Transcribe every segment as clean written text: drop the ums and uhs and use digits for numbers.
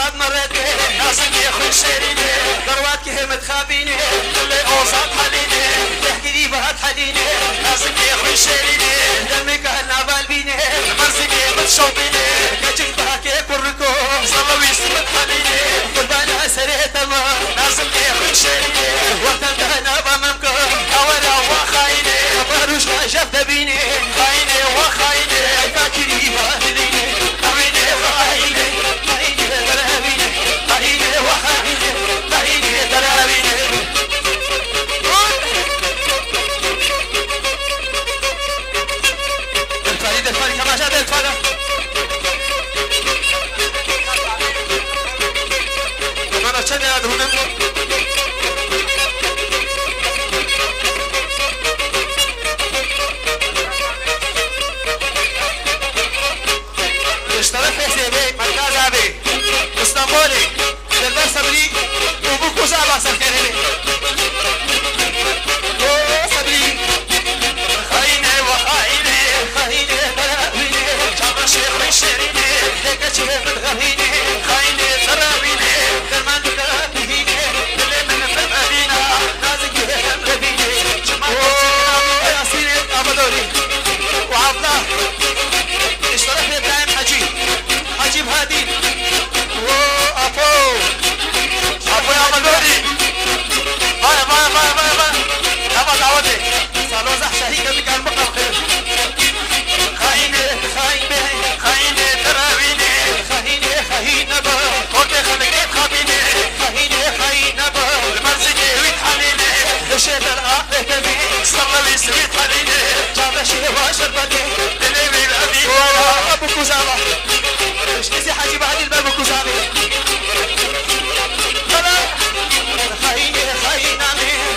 وصاد مرتي ناسك يا خوي شيريني درواتك همت خابيني اللي اوصاد حليني تحكي لي بهات حليني ناسك يا خوي شيريني دمك هنا بالبيني مرسك متشوطيني كجيك بهاكي كركو صلوي سمت حليني قربان سريت ما ناسك يا خوي شيريني وقت هنا بممكن اولا وخايني بروش شاف دبيني خايني وخايني فاكري باهليني خايني وخايني خايني درابيني خايني وخايني خايني درابيني الفريد كما جاد الفرد انا شنو ادهون اشترك حسابي مركز ابي اسطنبولي دلبر صبري وبوكو زعبا سكرني او صبري خاينه وخاينه خاينه ترابيني جاب شيخ شيريني هيك شيخ غهيني خاينه ترابيني كمان ترابيني اللي من فمدينه نازك ربيني جماعه ياسين ابدوري وعبده اشترك ابراهيم حجي بهادي ابو يا مدوري باي ابا دعوتي صالو زح شهيده بك المقام خاينه خاينه تراويني خاينه با قلت خليك خابيني خاينه با المرزقي ويتحليني الشيخ الاخ تبي صلى ويسويت حليني جاب شيء واشربتي اللي بالابي ابو كوزابه اشتسي حاجي بعد الباب كوزابه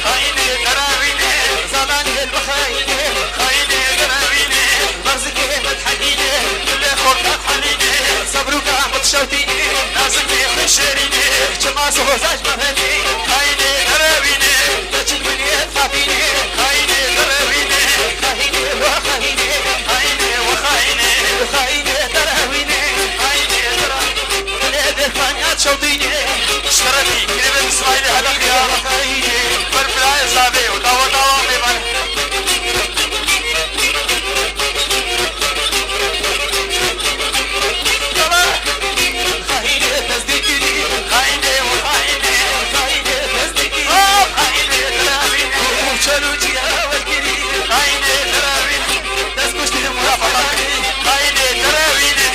خاينه تراويني زماني البخايني خاينه تراويني مرزقي متحديني اللي خلقك حليني صبروك عم تشوتيني نازك يا شيريني جما سوزاج مهني خاينه تراويني تجيك مني تخافيني خاينه تراويني خاينه وخاينه خاينه تراويني خاينه تراويني بالفانيات شوطيني اشترتي كلمة اسماعيلي هذا خيار خاينه والبلاي صابي وطاوة بمن خاينه تصديقي خاينه وخاينه تصديقي خاينه تراويني وشلوجي والكري خاينه تراويني تسكشتي المرافقات خاينه تراويني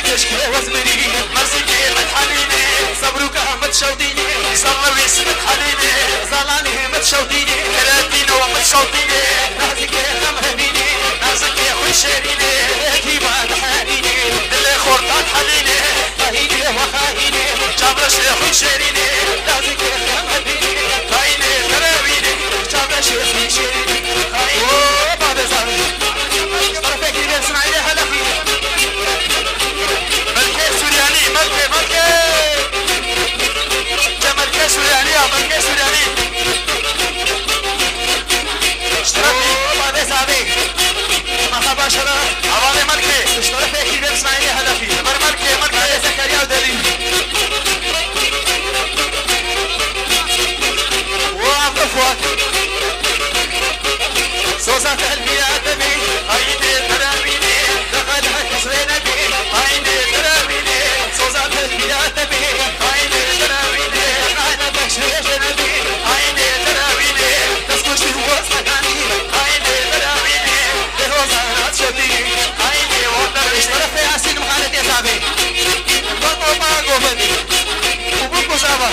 كشكي وزمري مرسكي متحليني صبروك احمد شوطيني صبر ويسمت حليني زلاني متشوطيني كراتيني ومتشوطيني نازك خمهنيني نازك خوي شيريني هيكي بعد حاليني اللي خورطات حليني خايني وخايني جابش خوي شيريني نازك خمهنيني خايني تراويني جابش خوي شيريني خايني بعد زمن طرفك اللي اسمعي لها لفي ملكي سورياني ملكي ملكي سورياني ملكي سورياني اشتركي بعد سابق مرحبا شرا عوالي ملكي اشترك في كيف اسمعيني هدفي ملكي زكريا ودليل وعطفوك صوصات قلبي يا دمي عيني تراميني دخلها كسرين بي عيني تراميني صوصات قلبي يا دمي عيني تراميني انا بشريش نبي عيني تراميني تسكش الوسط عني عيني تراميني لهوزارات شدي عيني وندر اشترك في ياسين مخالد يا صاحبي بطو باقو بدي وبوكو زابا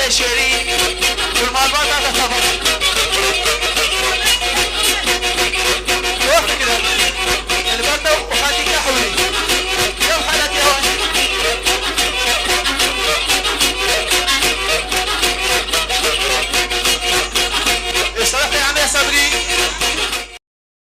شيرين